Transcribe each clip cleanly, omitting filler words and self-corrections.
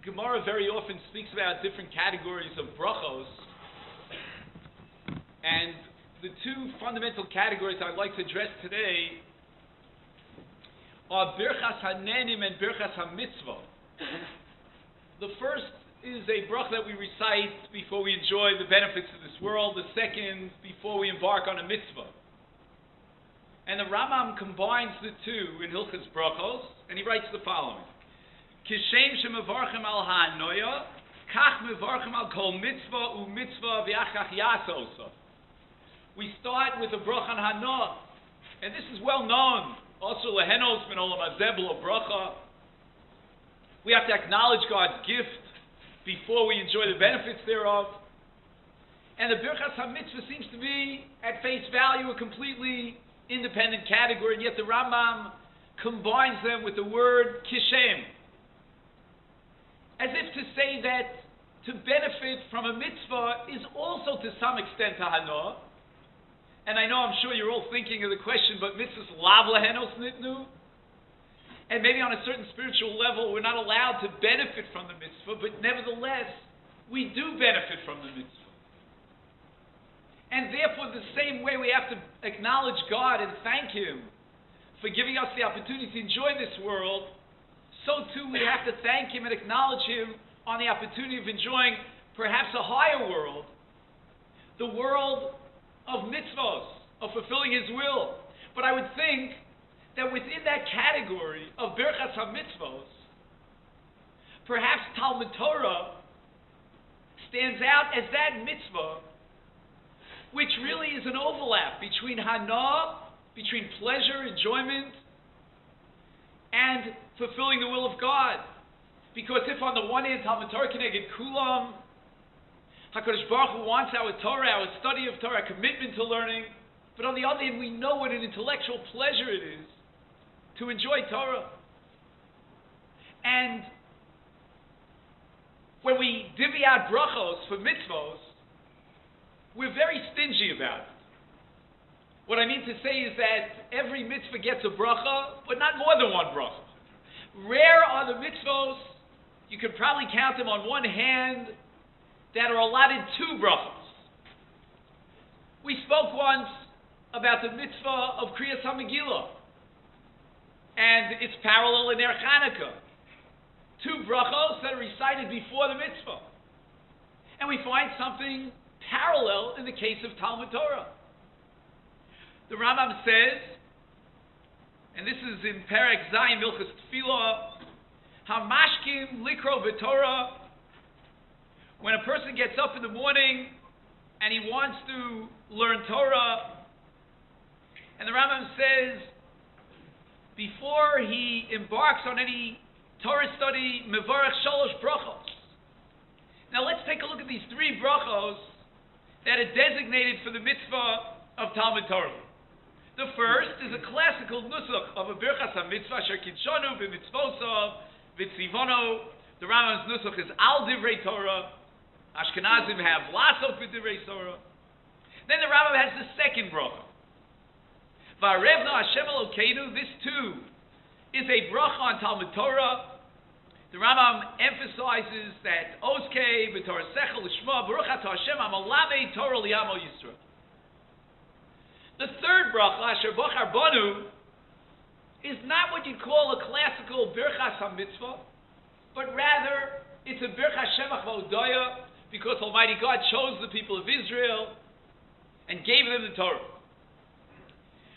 Gemara very often speaks about different categories of brachos, and the two fundamental categories I'd like to address today are birchas hanenim and birchas hamitzvah. The first is a bracha that we recite before we enjoy the benefits of this world. The second, before we embark on a mitzvah. And the Rambam combines the two in Hilchos Brachos, and he writes the following: Kishem shemevarchem al ha'anoya, kach mevarchem al kol mitzvah u'mitzvah v'achach yasosa. We start with a bracha on hana, and this is well known. Also, lehenos min olam hazeh b'lo bracha. We have to acknowledge God's gift before we enjoy the benefits thereof. And the birchas hamitzvah seems to be, at face value, a completely independent category, and yet the Rambam combines them with the word kishem, as if to say that to benefit from a mitzvah is also to some extent a hana. And I know, I'm sure you're all thinking of the question, but mitzvahs lav lehenos nitnu? And maybe on a certain spiritual level we're not allowed to benefit from the mitzvah, but nevertheless we do benefit from the mitzvah. And therefore, the same way we have to acknowledge God and thank Him for giving us the opportunity to enjoy this world, so too we have to thank Him and acknowledge Him on the opportunity of enjoying perhaps a higher world, the world of mitzvahs, of fulfilling His will. But I would think that within that category of birchas hamitzvos, perhaps Talmud Torah stands out as that mitzvah which really is an overlap between hana, between pleasure, enjoyment, and fulfilling the will of God. Because if on the one hand Talmud Torah keneged kulam, HaKadosh Baruch Hu wants our Torah, our study of Torah, commitment to learning, but on the other hand we know what an intellectual pleasure it is to enjoy Torah. And when we divvy out brachos for mitzvos, we're very stingy about it. What I mean to say is that every mitzvah gets a bracha, but not more than one bracha. Rare are the mitzvos, you could probably count them on one hand, that are allotted two brachos. We spoke once about the mitzvah of Kriyas HaMegillah, and its parallel in Ner Chanukah. Two brachos that are recited before the mitzvah. And we find something parallel in the case of Talmud Torah. The Rambam says, and this is in Perek Zayin Milchus Tefillah, Hamashkim likro v'Torah, when a person gets up in the morning and he wants to learn Torah, and the Rambam says, before he embarks on any Torah study, mevarach shalosh brachos. Now let's take a look at these three brachos that are designated for the mitzvah of Talmud Torah. The first is a classical nusach of a birchas ha-mitzvah, asher kinshanu b'mitzvosav v'tzivono. The Rambam's nusach is al divrei Torah. Ashkenazim have lasot b'divrei Torah. Then the Rambam has the second bracha. V'arevna Hashem Elokeinu. This too is a bracha on Talmud Torah. The Rambam emphasizes that Oskei b'Torah Sechel Lishma Baruch Atah Hashem Amalave Torah Liyamo Yisrael. The third bracha, Asher Bochar Banu, is not what you'd call a classical birchas ha-mitzvah, but rather it's a birchas shemach v'odaya, because Almighty God chose the people of Israel and gave them the Torah.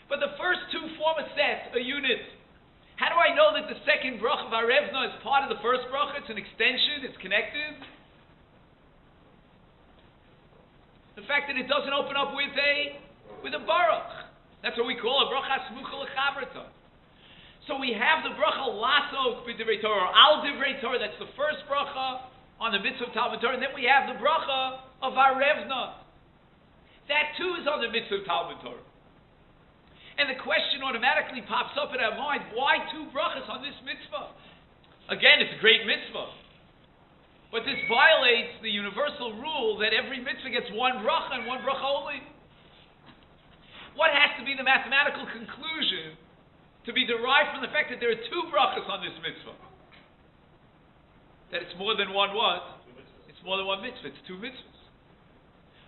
But the first two form a set, a unit. How do I know that the second bracha of Arevna is part of the first bracha? It's an extension, it's connected. The fact that it doesn't open up with a baruch. That's what we call a bracha smucha lechabrata. So we have the bracha lasot b'divrei Torah, or al divrei Torah, that's the first bracha on the mitzvah of Talmud Torah, and then we have the bracha of Arevna. That too is on the mitzvah of Talmud Torah. And the question automatically pops up in our mind, why two brachas on this mitzvah? Again, it's a great mitzvah. But this violates the universal rule that every mitzvah gets one bracha and one bracha only. What has to be the mathematical conclusion to be derived from the fact that there are two brachas on this mitzvah? That it's more than one what? It's more than one mitzvah. It's two mitzvahs.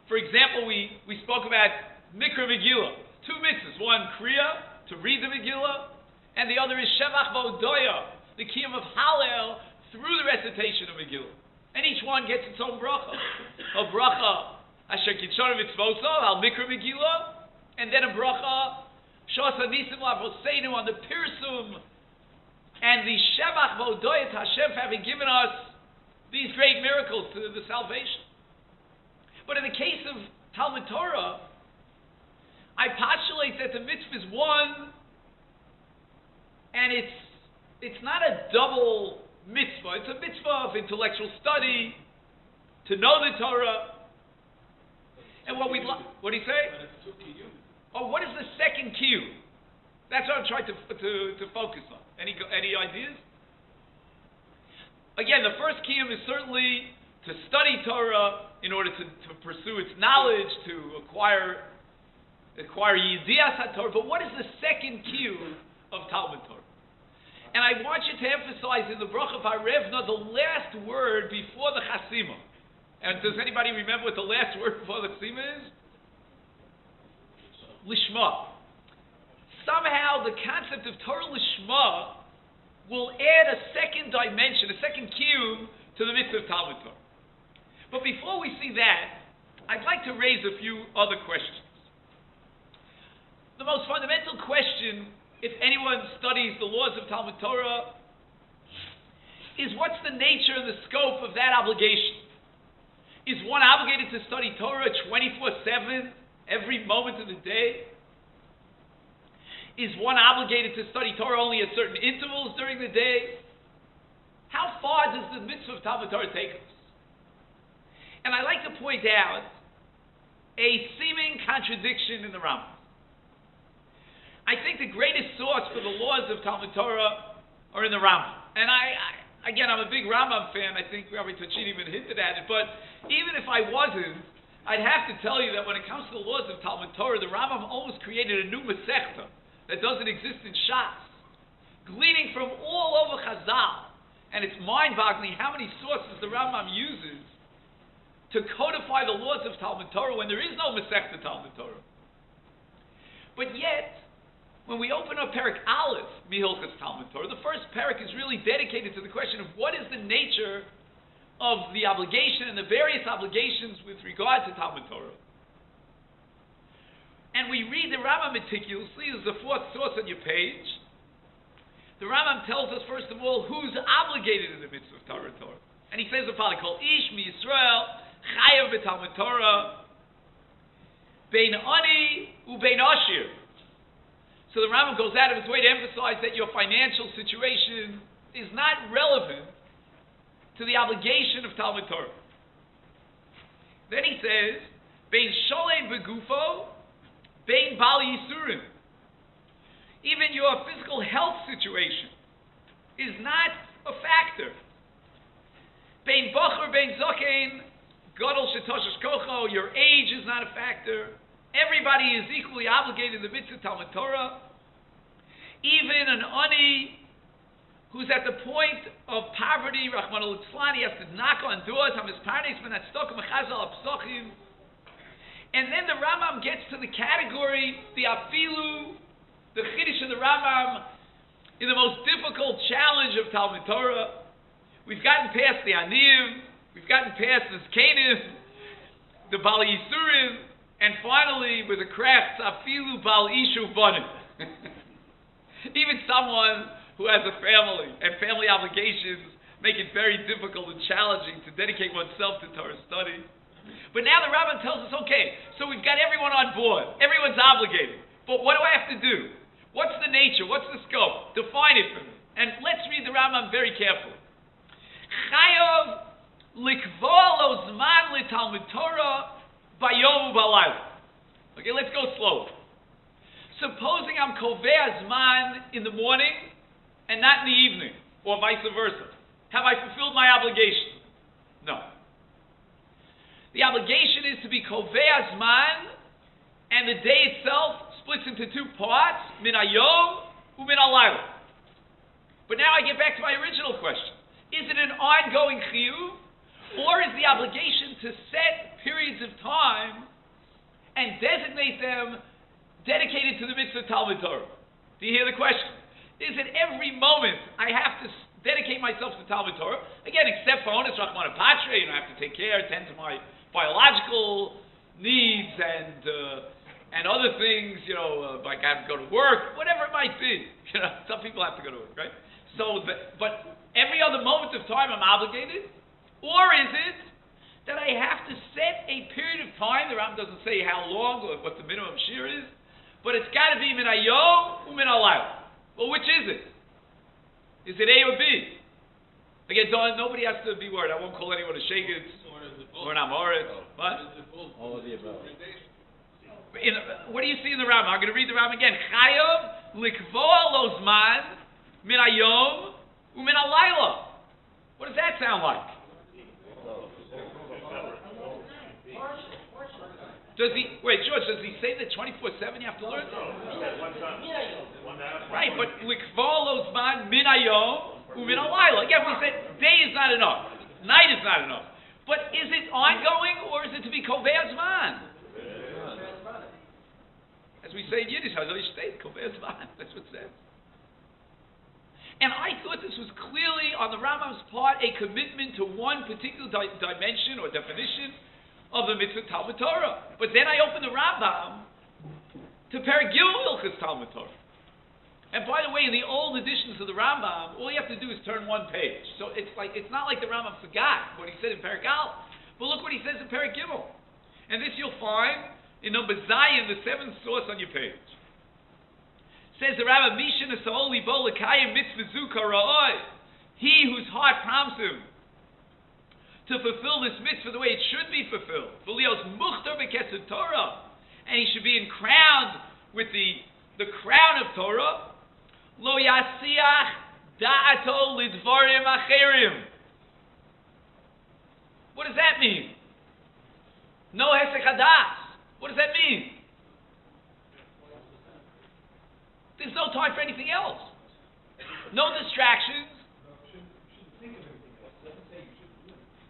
For example, we spoke about Mikra Megillah. Two mitzvahs. One, Kriya, to read the Megillah, and the other is Shevach V'Odoya, the Kiyum of Hallel, through the recitation of Megillah. And each one gets its own bracha. A bracha, Asher Kitshon Mitzvoso, Al Mikra Megillah, and then a bracha, Shos HaNisim L'Avoseinu, on the Pirsum, and the Shevach V'Odoya to Hashem for having given us these great miracles to the salvation. But in the case of Talmud Torah, I postulate that the mitzvah is one, and it's not a double mitzvah. It's a mitzvah of intellectual study, to know the Torah. And what do you say? Oh, what is the second kiyum? That's what I'm trying to focus on. Any ideas? Again, the first kiyum is certainly to study Torah in order to pursue its knowledge, to acquire Yedias HaTorah. But what is the second kiyum of Talmud Torah? And I want you to emphasize in the Bracha of Harevna the last word before the Chasima. And does anybody remember what the last word before the Chasima is? Lishma. Somehow the concept of Torah Lishma will add a second dimension, a second kiyum to the mitzvah of Talmud Torah. But before we see that, I'd like to raise a few other questions. The most fundamental question, if anyone studies the laws of Talmud Torah, is what's the nature and the scope of that obligation? Is one obligated to study Torah 24/7, every moment of the day? Is one obligated to study Torah only at certain intervals during the day? How far does the mitzvah of Talmud Torah take us? And I like to point out a seeming contradiction in the Rambam. I think the greatest source for the laws of Talmud Torah are in the Rambam. And again, I'm a big Rambam fan. I think Rabbi Tachini even hinted at it. But even if I wasn't, I'd have to tell you that when it comes to the laws of Talmud Torah, the Rambam almost created a new Masechta that doesn't exist in Shas, gleaning from all over Chazal. And it's mind-boggling how many sources the Rambam uses to codify the laws of Talmud Torah when there is no Masechta Talmud Torah. But yet, when we open up Perek Aleph, Mihilchas Talmud Torah, the first Perek is really dedicated to the question of what is the nature of the obligation and the various obligations with regard to Talmud Torah. And we read the Rambam meticulously, as the fourth source on your page. The Rambam tells us, first of all, who's obligated in the mitzvah of Torah. And he says the following, Kol ish mi Yisrael chayav b'Talmud Torah bein ani ubein ashir. So the Rambam goes out of his way to emphasize that your financial situation is not relevant to the obligation of Talmud Torah. Then he says, bein sholem begufo, bein bal yisurim. Even your physical health situation is not a factor. Bein bocher, bein zokein, gadol shetoshes kocho, your age is not a factor. Everybody is equally obligated in the mitzvah Talmud Torah. Even an ani who's at the point of poverty, Rachman al-Litzlan, he has to knock on doors, and then the Rambam gets to the category, the afilu, the chiddush of the Rambam, in the most difficult challenge of Talmud Torah. We've gotten past the aniyim, we've gotten past the zkenim, the bal yisurim, and finally, with the crafts, afilu bal ishu banim. Even someone who has a family and family obligations make it very difficult and challenging to dedicate oneself to Torah study. But now the Rambam tells us, okay, so we've got everyone on board. Everyone's obligated. But what do I have to do? What's the nature? What's the scope? Define it for me. And let's read the Rambam very carefully. Chayav likvo lo zman litalmud Torah bayom u'balayla. Okay, let's go slowly. Supposing I'm kovea zman in the morning and not in the evening, or vice versa. Have I fulfilled my obligation? No. The obligation is to be kovea zman, and the day itself splits into two parts, min hayom u'min halayla. But now I get back to my original question. Is it an ongoing chiyuv, or is the obligation to set periods of time and designate them dedicated to the mitzvah Talmud Torah? Do you hear the question? Is it every moment I have to dedicate myself to Talmud Torah? Again, except for Onis Rachman Patre, I have to take care, attend to my biological needs and other things, like I have to go to work, whatever it might be. Some people have to go to work, right? But every other moment of time I'm obligated? Or is it that I have to set a period of time? The Ram doesn't say how long or what the minimum shear is, but it's got to be min hayom or min halayla. Well, which is it? Is it A or B? Again, nobody has to be worried. I won't call anyone a sheged or an amorit. What? All of the above. What do you see in the Ram? I'm going to read the Ram again. Chayav likvoa lo zman min hayom umin halayla. What does that sound like? George, does he say that 24/7 you have to learn? Right, but likvoa lo zman min hayom umin halayla. Again, we said day is not enough, night is not enough. But is it ongoing or is it to be kovei zman? As we say in Yiddish, kovei zman. That's what it says. And I thought this was clearly on the Rambam's part a commitment to one particular dimension or definition of the mitzvah Talmud Torah. But then I opened the Rambam to Perek Gimel Hilchos Talmud Torah. And by the way, in the old editions of the Rambam, all you have to do is turn one page. So it's not like the Rambam forgot what he said in Perek Aleph. But look what he says in Perek Gimel. And this you'll find in number Zion, the seventh source on your page. Says the Rabbi, Mishin Esa'ol Libo L'Kayim Mitzvah Zu Kara'oi. He whose heart prompts him to fulfill this mitzvah the way it should be fulfilled. V'lios Muchtar B'Kesed Torah. And he should be crowned with the crown of Torah. Lo Yasiach Da'ato Lidvarim Acherim. What does that mean? No Hesek Hadas. What does that mean? There's no time for anything else. No distractions.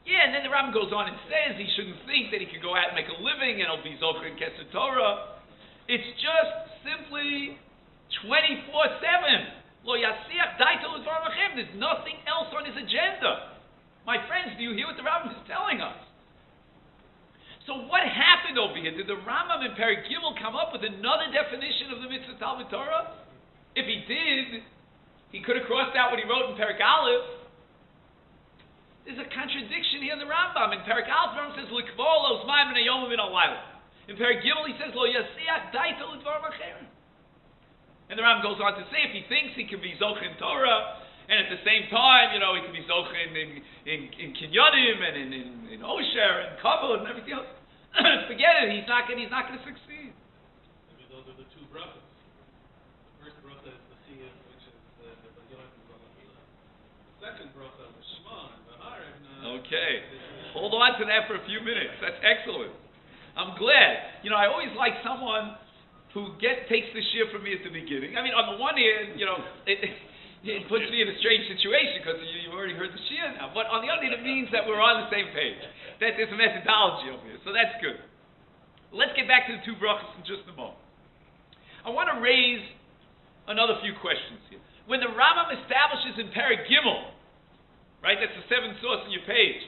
Yeah, and then the Rambam goes on and says he shouldn't think that he could go out and make a living and he'll be Zocher and Kesed Torah. It's just simply 24/7. Lo Yasiach Daito L'Dvarim Acherim. There's nothing else on his agenda. My friends, do you hear what the Rambam is telling us? So what happened over here? Did the Rambam in Perek Gimel come up with another definition of the mitzvah Talmud Torah? If he did, he could have crossed out what he wrote in Perek Aleph. There's a contradiction here in the Rambam. In Perek Aleph, the Rambam says, L'kvor lo zman min hayom umin halayla. In Perek Gimel, he says, Lo yasiach daito l'dvarim acherim. And the Rambam goes on to say, if he thinks he can be Zoch in Torah, and at the same time, he can be Zoch in Kinyonim, and in Osher, and Kavod, and everything else, forget it, he's not going to succeed. Maybe those are the two brachas. The first bracha is the Siyam, which is the Yom V'Malachila. The second bracha is Shema and Baharim. Okay, hold on to that for a few minutes. That's excellent. I'm glad. I always like someone who takes the shir from me at the beginning. I mean, on the one hand, it puts me in a strange situation because you've already heard the shir now. But on the other hand, it means that we're on the same page. That there's a methodology over here. So that's good. Let's get back to the two brachas in just a moment. I want to raise another few questions here. When the Rambam establishes in Perek Gimel, right, that's the seventh source on your page,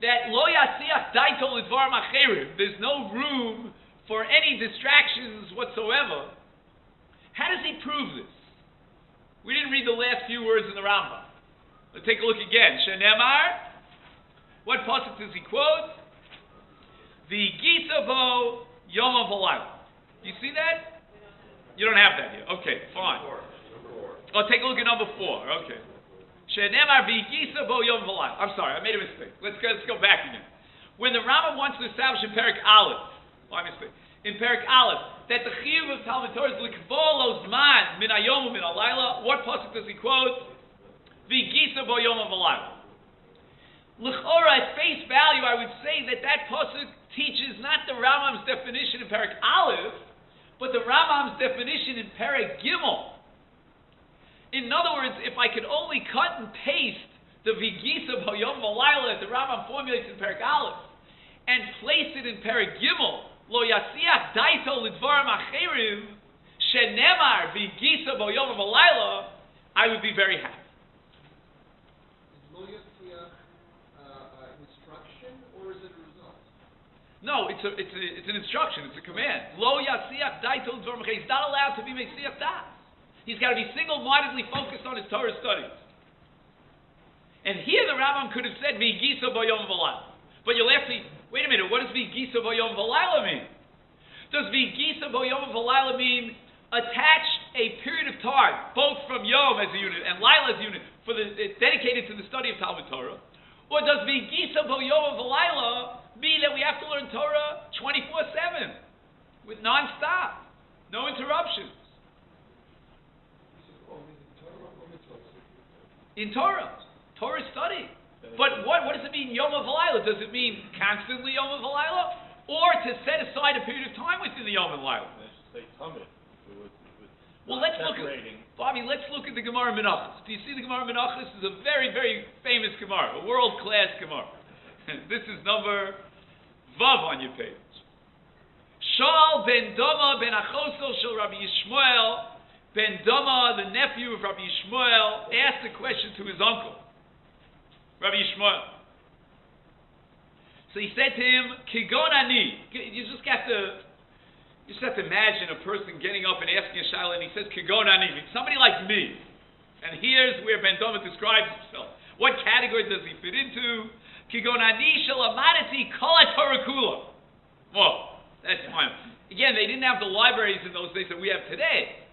that lo yasiach daito l'dvarim acherim, there's no room for any distractions whatsoever. How does he prove this? We didn't read the last few words in the Rambam. Let's take a look again. Shenemar, what pasuk does he quote? V'gisa bo yom v'layla. Do you see that? You don't have that here. Okay, fine. Oh, take a look at number 4. Okay. Shenemar v'gisa bo yom v'layla. I'm sorry, I made a mistake. Let's go back again. When the Rambam wants to establish in Perek Aleph, my mistake, in Perek Aleph, that the chiyuv of Talmud Torah is l'kvor lo zman min hayom u'min halayla, what pasuk does he quote? V'gisa bo yom v'layla. L'chora, at face value, I would say that pasuk teaches not the Rambam's definition in Perek Aleph, but the Rambam's definition in Perek Gimel. In other words, if I could only cut and paste the Vigisa B'Yom V'Layla that the Rambam formulates in Perek Aleph and place it in Perek Gimel, Lo Yasiach Daito L'Dvarim Acherim, Shenemar Vigisa B'Yom V'Layla, I would be very happy. Is Lo Yasiach instruction or is it a result? No, it's an instruction, it's a command. Lo Yasiach Daito L'Dvarim Acherim. He's not allowed to be Mesiach Das. He's got to be single-mindedly focused on his Torah studies. And here the Rambam could have said Vigisa B'Yom V'Layla. But you'll ask me, wait a minute, what does Vigisa B'Yom V'Layla mean? Does Vigisa B'Yom V'Layla mean attach a period of time, both from Yom as a unit and Laila as a unit, dedicated to the study of Talmud Torah? Or does Vigisa B'Yom V'Layla mean that we have to learn Torah 24/7, with non-stop, no interruptions? In Torah study. But what does it mean, Yom V'Layla? Does it mean constantly Yom V'Layla? Or to set aside a period of time within the Yom V'Layla? Well, let's look at the Gemara Menachos. Do you see the Gemara Menachos? This is a very, very famous Gemara, a world-class Gemara. This is number Vav on your page. Shaul ben Doma ben Achoso shel Rabbi Yishmael ben Doma, the nephew of Rabbi Yishmael, asked a question to his uncle, Rabbi Yishmael. So he said to him, Kigon ani. You just have to imagine a person getting up and asking a shayla, and he says, Kigon ani, somebody like me. And here's where Ben Doma describes himself. What category does he fit into? Kigon ani shel amadati kol Torah kula. Well, that's fine. Again, they didn't have the libraries in those days that we have today.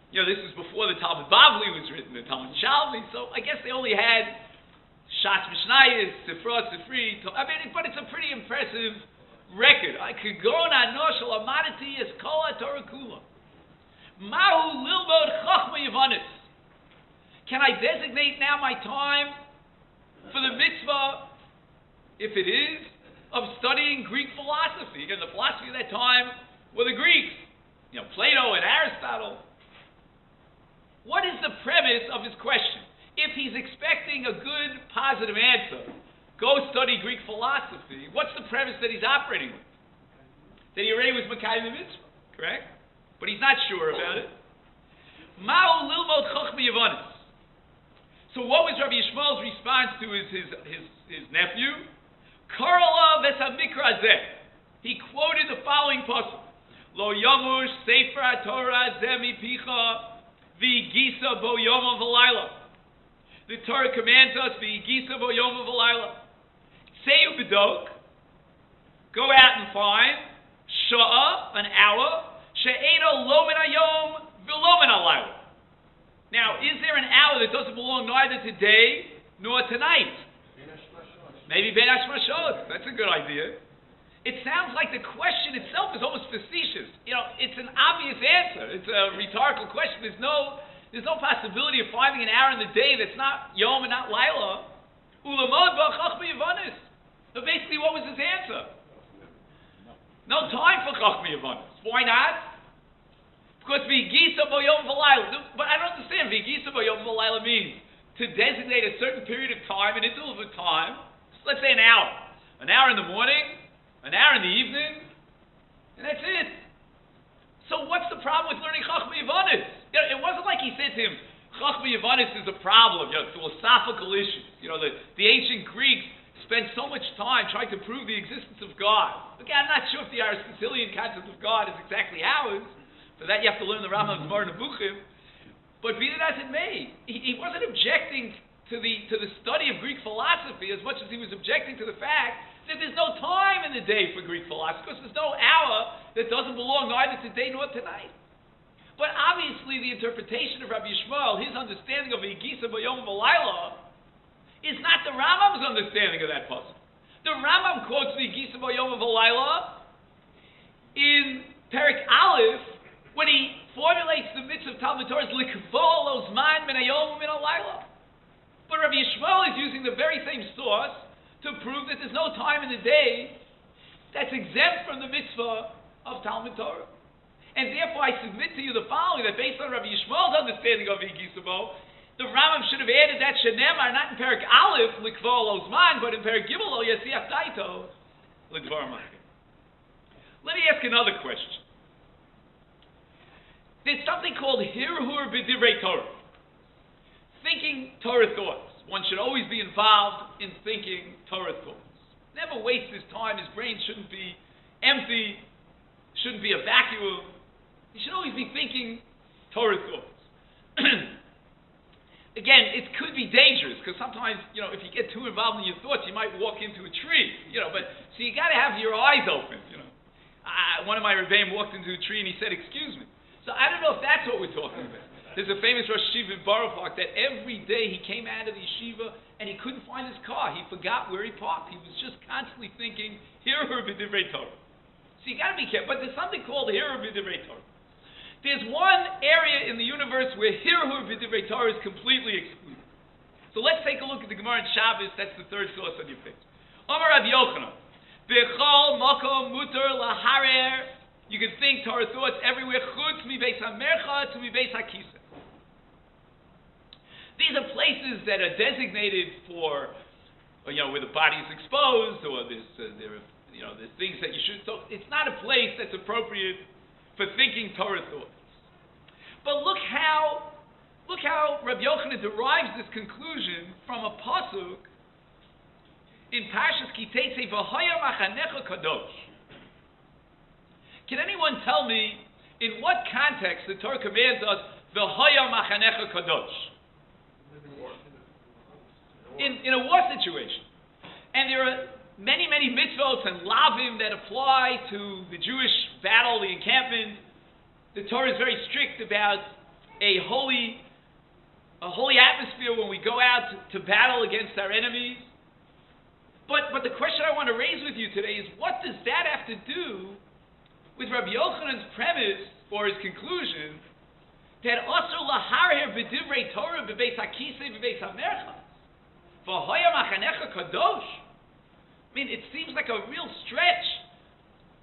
You know, this is before the Talmud Bavli was written, the Talmud Shalvi, so I guess they only had Shatz Mishnayos, Sifra, Sifri, but it's a pretty impressive record. I could go on Anoshel Amadati as Kol Torah Kula. Mahu Lilbod Chachma Yavanis. Can I designate now my time for the mitzvah, if it is, of studying Greek philosophy? Again, the philosophy of that time were the Greeks, Plato and Aristotle. What is the premise of his question? If he's expecting a good, positive answer, go study Greek philosophy, what's the premise that he's operating with? That he already was Makayim the mitzvah, correct? But he's not sure about it. Ma'u lilmod chachma yavanis. So what was Rabbi Yishmael's response to his nephew? Karala v'samikra zeh. He quoted the following pasuk: Lo yamush sefer haTorah zeh mipicha v'gisa bo yom v'layla. The Torah commands us v'gisa bo yom v'layla. Seyu b'dok. Go out and find sha'ah, an hour, she'eino lo min hayom v'lo min halayla. Now, is there an hour that doesn't belong neither today nor tonight? Maybe Ben Hashmashot. That's a good idea. It sounds like the question itself is almost facetious. It's an obvious answer. It's a rhetorical question. There's no possibility of finding an hour in the day that's not Yom and not Laila. Ulamod b'chachma yavanis. So basically, what was his answer? No time for chachma yavanis. Why not? Because v'gisa bo yom v'layla. But I don't understand. V'gisa bo yom v'layla means to designate a certain period of time, an interval of time. So let's say an hour. An hour in the morning, an hour in the evening, and that's it. So what's the problem with learning chachma yavanis? It wasn't like he said to him, chachma yavanis is a problem, philosophical issues. The ancient Greeks spent so much time trying to prove the existence of God. Okay, I'm not sure if the Aristotelian concept of God is exactly ours. For that you have to learn the Rambam's Gemara Nebuchim. But be that as it may, he wasn't objecting to the study of Greek philosophy as much as he was objecting to the fact that there's no time in the day for Greek philosophy, because there's no hour that doesn't belong neither today nor tonight. But obviously the interpretation of Rabbi Yishmael, his understanding of Yigisa B'Yom V'Layla, is not the Rambam's understanding of that puzzle. The Rambam quotes Yigisa B'Yom V'Layla in Perek Aleph, when he formulates the mitzvah of Talmud Torah, is likvol ozman min hayom min halayla. But Rabbi Yishmael is using the very same source to prove that there's no time in the day that's exempt from the mitzvah of Talmud Torah. And therefore I submit to you the following, that based on Rabbi Yishmael's understanding of Yigisa Bo, The Rambam should have added that shenemar not in Perek Aleph likvar lo zman, but in Perek Gimel lo yasiach daito l'dvar makim. Let me ask another question. There's something called hirhur b'divrei Torah, thinking Torah thoughts. One should always be involved in thinking Torah thoughts. Never waste his time. His brain shouldn't be empty, shouldn't be a vacuum. He should always be thinking Torah thoughts. Again, it could be dangerous because sometimes, if you get too involved in your thoughts, you might walk into a tree. But so you got to have your eyes open. One of my rebbeim walked into a tree and he said, "Excuse me." So I don't know if that's what we're talking about. There's a famous Rosh Yeshiva in Borough Park that every day he came out of the yeshiva and he couldn't find his car. He forgot where he parked. He was just constantly thinking, "Hirhur b'divrei Torah." So you got to be careful. But there's something called Hirhur b'divrei Torah. There's one area in the universe where Hirhur b'divrei Torah is completely excluded. So let's take a look at the Gemara in Shabbos. That's the third source on your page. Amar Rabbi Yochanan, b'chol makom mutar laharer. You can think Torah thoughts everywhere. Chutz mi beis hamercha to mi beis hakisa. These are places that are designated for, where the body is exposed, or there's things that you should. So it's not a place that's appropriate for thinking Torah thoughts. But look how Rabbi Yochanan derives this conclusion from a pasuk in Parshas Ki Tetzei v'haya machanecha kadosh. Can anyone tell me in what context the Torah commands us v'haya machanecha kadosh? In a war situation. And there are many mitzvot and lavim that apply to the Jewish battle, the encampment. The Torah is very strict about a holy atmosphere when we go out to battle against our enemies. But the question I want to raise with you today is, what does that have to do with Rabbi Yochanan's premise or his conclusion that asur laharher b'divrei Torah b'beis hakisei b'beis hamercha v'haya machanecha kadosh? I mean, it seems like a real stretch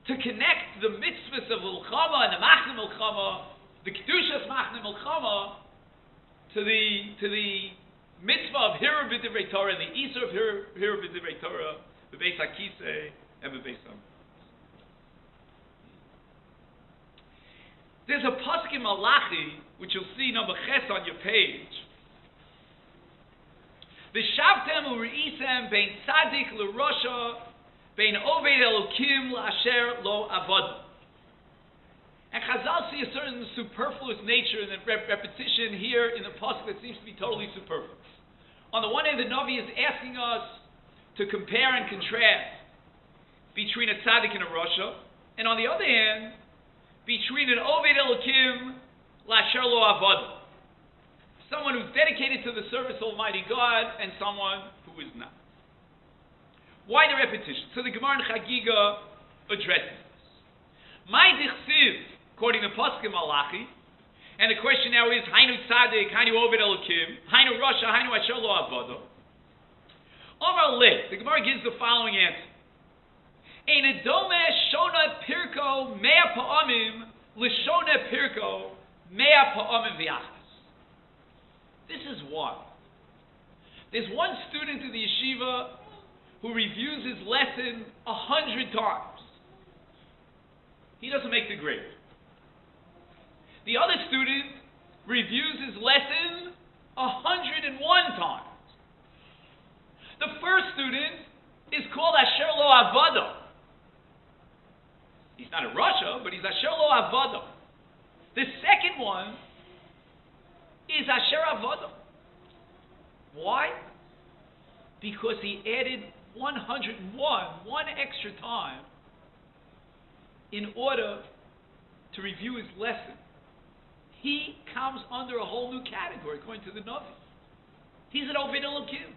to connect the mitzvahs of Milchama and the Machne Milchama, the Kedushas Machne Milchama, to the mitzvah of Hirhur b'divrei Torah and the Isur of Hirhur b'divrei Torah, b'beis hakisei and b'beis hamercha. There's a pasuk in Malachi, which you'll see number ches on your page. V'shavtem u're'isem bein tzadik l'rosha, bein oved elokim la'asher lo avod. And Chazal see a certain superfluous nature in the repetition here in the pasuk that seems to be totally superfluous. On the one hand, the Navi is asking us to compare and contrast between a tzaddik and a rosha, and on the other hand, between an Oved Elokim Lasher Lo Avodah, someone who's dedicated to the service of Almighty God and someone who is not. Why the repetition? So the Gemara in Chagiga addresses this. My dichsiv, according to Pasuk Malachi, and the question now is, Hainu Tzadik, Hainu Oved Elokim, Hainu Rasha, Hainu Asher Lo Avodah. Omar Le, the Gemara gives the following answer. Ein adome shona pirko mea pa'amim l'shona pirko mea pa'amim v'yachas. This is one. There's one student in the yeshiva who reviews his lesson 100 times. He doesn't make the grade. The other student reviews his lesson 101 times. The first student is called Asher Lo Avodah. He's not a Rasha, but he's Asher Lo Avodah. The second one is Asher Avodah. Why? Because he added 101, one extra time, in order to review his lesson. He comes under a whole new category, according to the Navi. He's an Oved Elokim.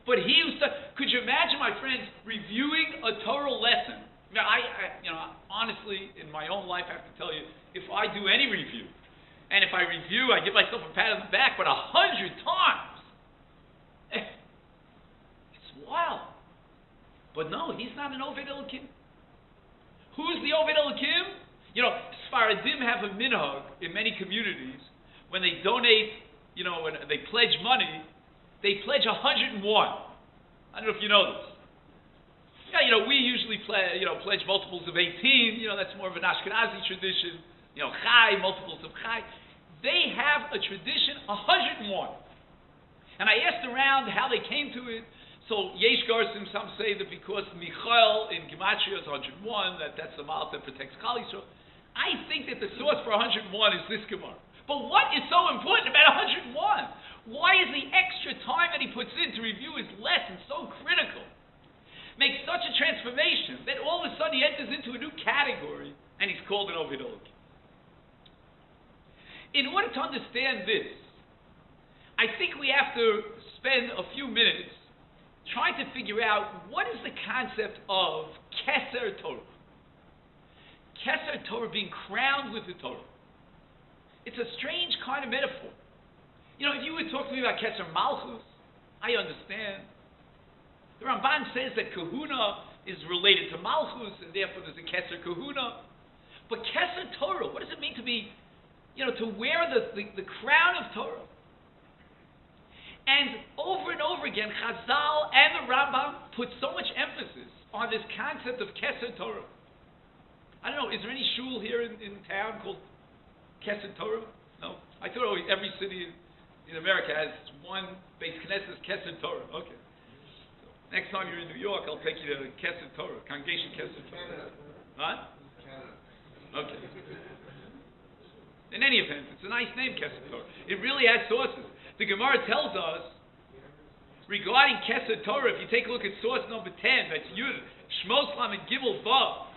But he used to, could you imagine, my friends, reviewing a Torah lesson? Now, I honestly, in my own life, I have to tell you, if I do any review, and if I review, I give myself a pat on the back, but 100 times, it's wild. But no, he's not an Oved Elokim. Who's the Oved Elokim? Sfaradim have a minhag in many communities when they donate, when they pledge money, they pledge 101. I don't know if you know this. Yeah, we usually pledge multiples of 18. That's more of an Ashkenazi tradition. Chai, multiples of Chai. They have a tradition 101. And I asked around how they came to it. So Yesh Garsim, some say that because Michael in Gematria is 101, that's the Malach that protects Klal Yisrael. I think that the source for 101 is this Gemara. But what is so important about 101? Why is the extra time that he puts in to review his lesson so critical? Makes such a transformation that all of a sudden he enters into a new category and he's called an Ovidolog. In order to understand this, I think we have to spend a few minutes trying to figure out what is the concept of Keser Torah. Keser Torah being crowned with the Torah. It's a strange kind of metaphor. If you would talk to me about Keser Malchus, I understand. The Ramban says that Kahuna is related to Malchus, and therefore there's a Keser Kahuna. But Keser Torah, what does it mean to be, to wear the crown of Torah? And over again, Chazal and the Rambam put so much emphasis on this concept of Keser Torah. I don't know, is there any shul here in town called Keser Torah? No? I thought every city in America has one Beis Knesset, Keser Torah. Okay. So, next time you're in New York, I'll take you to Keser Torah, Congregation Keser Torah. What? Okay. In any event, it's a nice name, Keser Torah. It really has sources. The Gemara tells us, regarding Keser Torah, if you take a look at source number 10, that's Yud, Shmos Lamed Gimel Vav,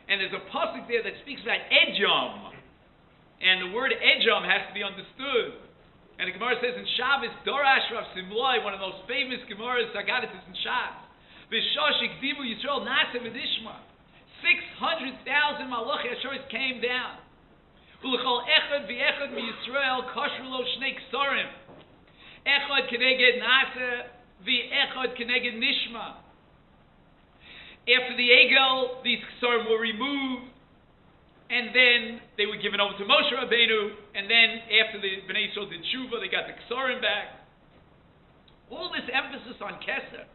and there's a pasuk there that speaks about Edom, and the word Edom has to be understood. And the Gemara says in Shabbos, Dorash Rav Simloi, one of the most famous Gemaras, Agaditis in Shabbos, V'shosh Ikdivu Yisrael Nase V'dishma, 600,000 Malachi Asheris came down. Ulechol echad v'echad miYisrael kashru lo shnei ksarim. Echad keneged nase v'echad keneged nishma. After the Egel, these ksarim were removed, and then they were given over to Moshe Rabbeinu, and then after the Bnei Yisrael did tshuva, they got the ksarim back. All this emphasis on Keser.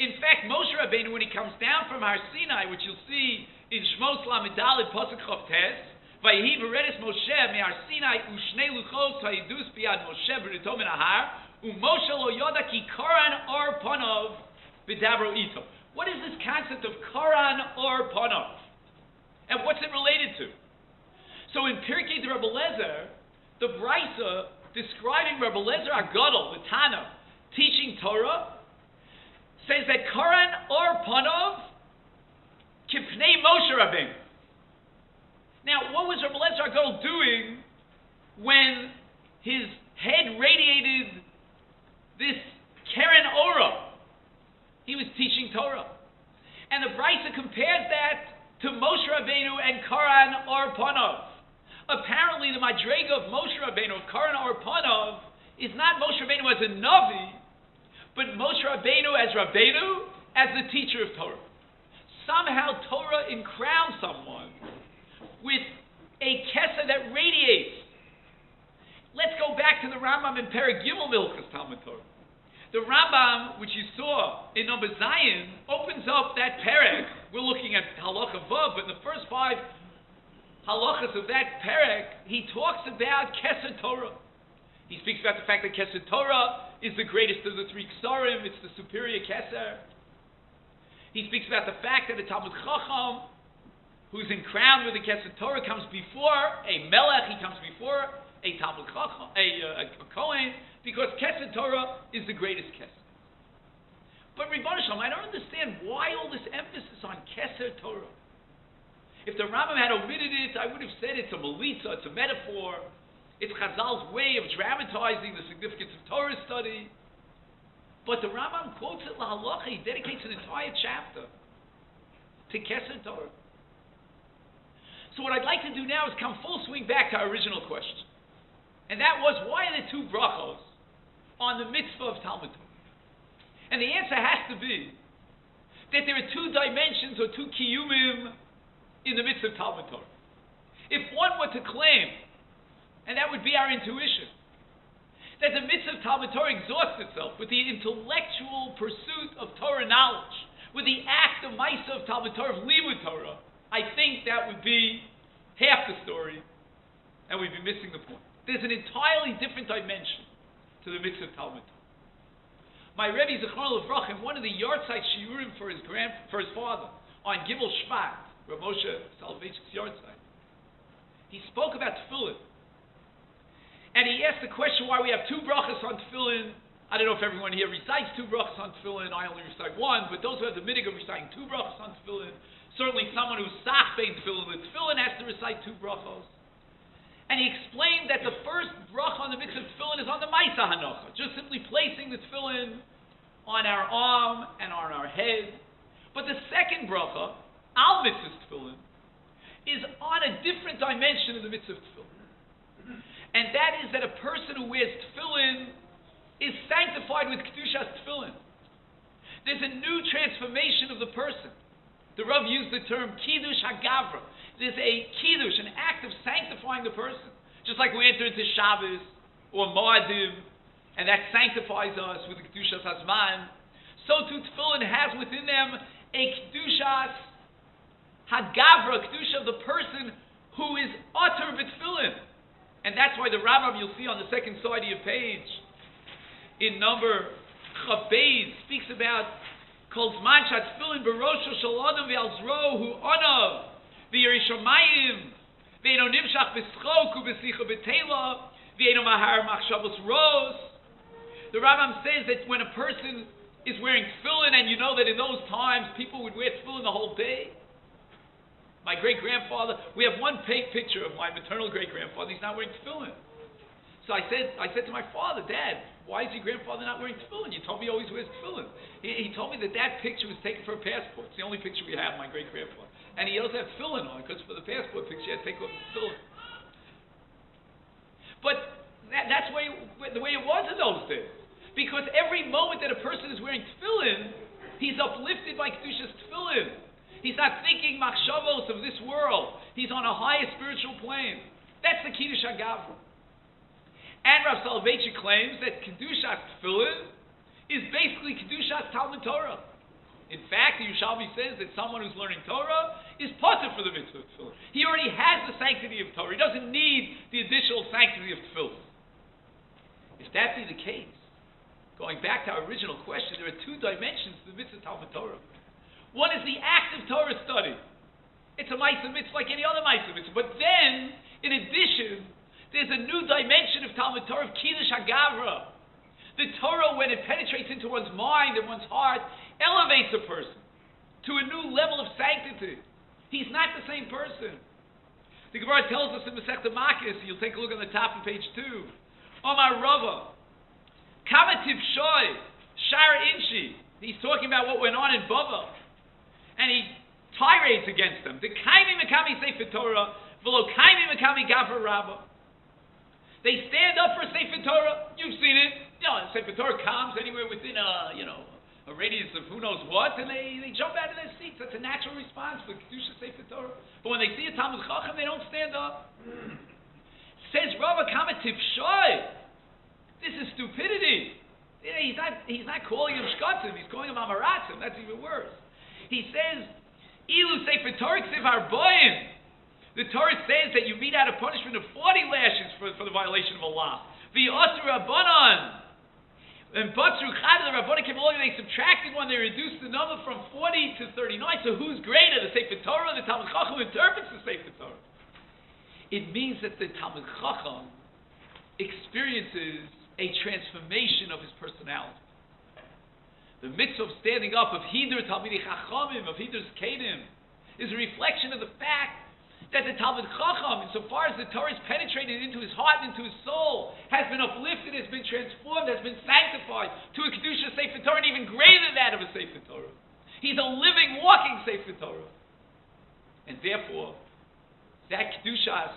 In fact, Moshe Rabbeinu, when he comes down from Har Sinai, which you'll see in Shmos Lamed Daled Pasuk Chav Tes, Vayihi v'redis Moshe me'Har Sinai u'shnei luchos ha'yidus biyad Moshe b'rito min ha'har u'Moshe lo yoda ki karan or panov v'dabro ito. What is this concept of karan or panov? And what's it related to? So in Pirkei de Rabbi Lezer, the Brisa describing Rabbi Lezer HaGadol, the Tana, teaching Torah, says that karan or panov kipnei Moshe Rabbeinu. Now, what was Rabbi Lezer HaGadol doing when his head radiated this Keren Ora? He was teaching Torah. And the Brisa compares that to Moshe Rabbeinu and Karan Or Panov. Apparently, the Madrega of Moshe Rabbeinu, of Karan Or Panov, is not Moshe Rabbeinu as a Navi, but Moshe Rabbeinu as Rabbeinu, as the teacher of Torah. Somehow Torah encrowns someone with a Keser that radiates. Let's go back to the Rambam in Perek Gimel Milchus Talmud Torah. The Rambam, which you saw in number Zion, opens up that Perek. We're looking at Halacha Vav, but in the first 5 halachas of that Perek, he talks about Keser Torah. He speaks about the fact that Keser Torah is the greatest of the 3 Ksarim, it's the superior Keser. He speaks about the fact that a Talmud Chacham, who's crowned with the Keser Torah, comes before a Melech, he comes before a Talmud Chacham, a Kohen, because Keser Torah is the greatest Keser. But Rebbeinu Shalom, I don't understand why all this emphasis on Keser Torah. If the Rambam had omitted it, I would have said it's a melitza, it's a metaphor, it's Chazal's way of dramatizing the significance of Torah study. But the Rambam quotes it lahalacha, he dedicates an entire chapter to Keser Torah. So what I'd like to do now is come full swing back to our original question. And that was, why are there 2 brachos on the mitzvah of Talmud Torah? And the answer has to be that there are 2 dimensions or 2 kiyumim in the mitzvah of Talmud Torah. If one were to claim, and that would be our intuition, that the mitzvah of Talmud Torah exhausts itself with the intellectual pursuit of Torah knowledge, with the act of Maisa of Talmud Torah, of Limud Torah, I think that would be half the story, and we'd be missing the point. There's an entirely different dimension to the mitzvah of Talmud Torah. My Rebbe Zechron Levracha, in one of the yahrzeit shiurim for his father, on Gimel Shvat, Rav Moshe Soloveitchik's yahrzeit, he spoke about tefillin. And he asked the question why we have two brachas on tefillin. I don't know if everyone here recites two brachas on tefillin. I only recite one, but those who have the midrash of reciting two brachas on tefillin, certainly someone who's sach bein tefillin, the tefillin has to recite two brachos. And he explained that the first bracha on the mitzvah of tefillin is on the Maisa Hanocha, just simply placing the tefillin on our arm and on our head. But the second bracha, al mitzvah tefillin, is on a different dimension of the mitzvah of tefillin. And that is that a person who wears tefillin is sanctified with kedushas tefillin. There's a new transformation of the person. The Rav used the term kiddush hagavra. There's a kiddush, an act of sanctifying the person. Just like we enter into Shabbos or Moadim, and that sanctifies us with the kedushas hazman, so too tefillin has within them a kedushas hagavra, kedusha of the person who is utter b'tefillin. And that's why the Rambam, you'll see on the second side of your page, in number Chav Beis, speaks about Kol Zman Shatfilin Barosho Shel Adam V'Alzro Hu Onav V'Yerishamayim V'Eino Nimshach B'Schok U'B'Sicha B'Teila V'Eino Mahar Machshavos Ros. The Rambam says that when a person is wearing tefillin, and you know that in those times people would wear tefillin the whole day. My great-grandfather, we have one picture of my maternal great-grandfather, he's not wearing tefillin. So I said to my father, Dad, why is your grandfather not wearing tefillin? You told me he always wears tefillin. He told me that picture was taken for a passport. It's the only picture we have of my great-grandfather. And he doesn't have tefillin on, because for the passport picture, he had to take off his tefillin. But that's the way it was in those days. Because every moment that a person is wearing tefillin, he's uplifted by Kedushas tefillin. He's not thinking machshavos of this world. He's on a higher spiritual plane. That's the Kiddush HaGavra. And Rav Soloveitchik claims that Kedushas Tefillin is basically Kedushas Talmud Torah. In fact, the Yerushalmi says that someone who's learning Torah is potter for the mitzvah of Tefillin. He already has the sanctity of Torah. He doesn't need the additional sanctity of Tefillin. If that be the case, going back to our original question, there are two dimensions to the mitzvah of Talmud Torah. One is the act of Torah study. It's a Maisa mitzvah like any other Maisa mitzvah. But then, in addition, there's a new dimension of Talmud Torah, of Kiddush HaGavra. The Torah, when it penetrates into one's mind and one's heart, elevates a person to a new level of sanctity. He's not the same person. The Gemara tells us in Masechta Makos, you'll take a look on the top of page 2. Omar Rava, Kama Tivshoi, Shara Inshi. He's talking about what went on in Bava. And he tirades against them. The kaimi mekami sefer Torah, v'lo kaimi mekami gavra rabba. They stand up for Sefer Torah. You've seen it. You know, Sefer Torah comes anywhere within a radius of who knows what, and they jump out of their seats. That's a natural response for Kedusha Sefer Torah. But when they see a Talmud Chacham, they don't stand up. Says Rava Kama Tifshoi. This is stupidity. He's not calling him shkatzim. He's calling him amaratzim. That's even worse. He says, Ilu Sefer Torah Ksiv Harboim. The Torah says that you mete out a punishment of 40 lashes for the violation of Allah. V'yosru Rabbanon. And Batzru Chad, the Rabbanon came along and they subtracted one. They reduced the number from 40 to 39. So who's greater, the Sefer Torah or the Talmud Chacham who interprets the Sefer Torah? It means that the Talmud Chacham experiences a transformation of his personality. The mitzvah of standing up, of Hidur Talmidei Chachamim, of Hidur Zkenim, is a reflection of the fact that the Talmud Chacham, insofar as the Torah is penetrated into his heart and into his soul, has been uplifted, has been transformed, has been sanctified to a Kedusha Sefer Torah, and even greater than that of a Sefer Torah. He's a living, walking Sefer Torah. And therefore, that Kedushas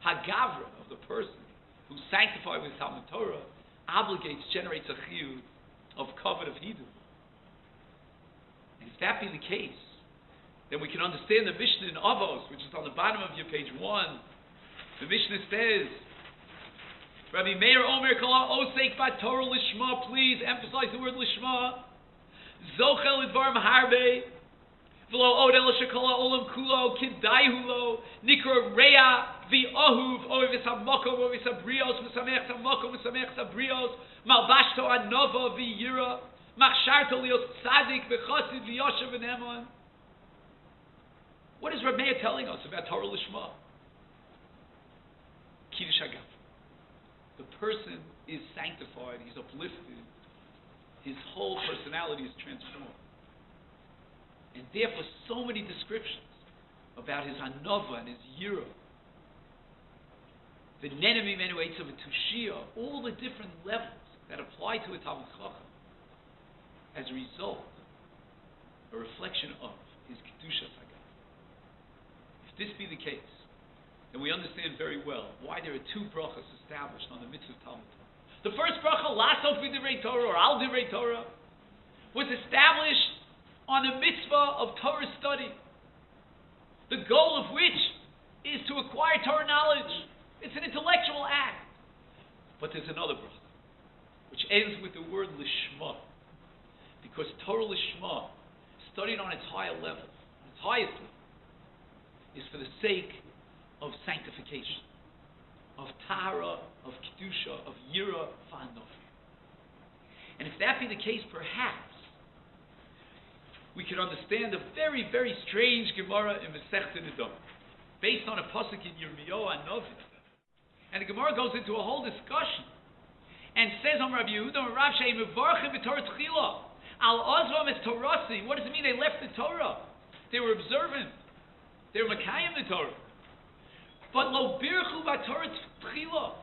Hagavra of the person who's sanctified with Talmud Torah generates a chiyuv of kavod of Hidur. And if that be the case, then we can understand the Mishnah in Avos, which is on the bottom of your page 1. The Mishnah says, Rabbi Meir Omer Kala Osek Bat Torah Lishma, please emphasize the word Lishma. Zochel Idvarim Harbe, V'lo Od El Shekola Olam Kulo, Kidaihulo, Nikra Rea, V'ohuv, Ovis HaMokom, Ovis HaBrios, V'samech HaMokom, V'samech HaBrios, Malbashto Anova, V'yira, Machsharto Lios Tzadik, V'chosid, V'yoshev, V'nemon. What is Rabbi Meir telling us about Torah Lishma? Kiddush Hagaf. The person is sanctified, he's uplifted, his whole personality is transformed. And therefore, so many descriptions about his anova and his yira, the nenemi menu eitzav and tushia, all the different levels that apply to a Talmud Chacham, as a result, a reflection of his Kedushas Hagaf. If this be the case, then we understand very well why there are two brachas established on the mitzvah of Talmud Torah. The first bracha, Lasot v'divrei Torah, or Al divrei Torah, was established on the mitzvah of Torah study, the goal of which is to acquire Torah knowledge. It's an intellectual act. But there's another bracha, which ends with the word Lishma, because Torah Lishma, studied on its higher level, its highest level, is for the sake of sanctification, of Tahara, of Kedusha, of Yira, Fa'anof. And if that be the case, perhaps we could understand a very, very strange Gemara in Masechta Nedom, based on a pasuk in Yirmiyahu Hanavi. And the Gemara goes into a whole discussion and says on Rabbi Yehuda and Rav Shei Mevarchim b'Torah Tchila al Ozvam es Torasi. What does it mean they left the Torah? They were observant. They were Makayim the Torah. But lo birchu b'Torah Tchila.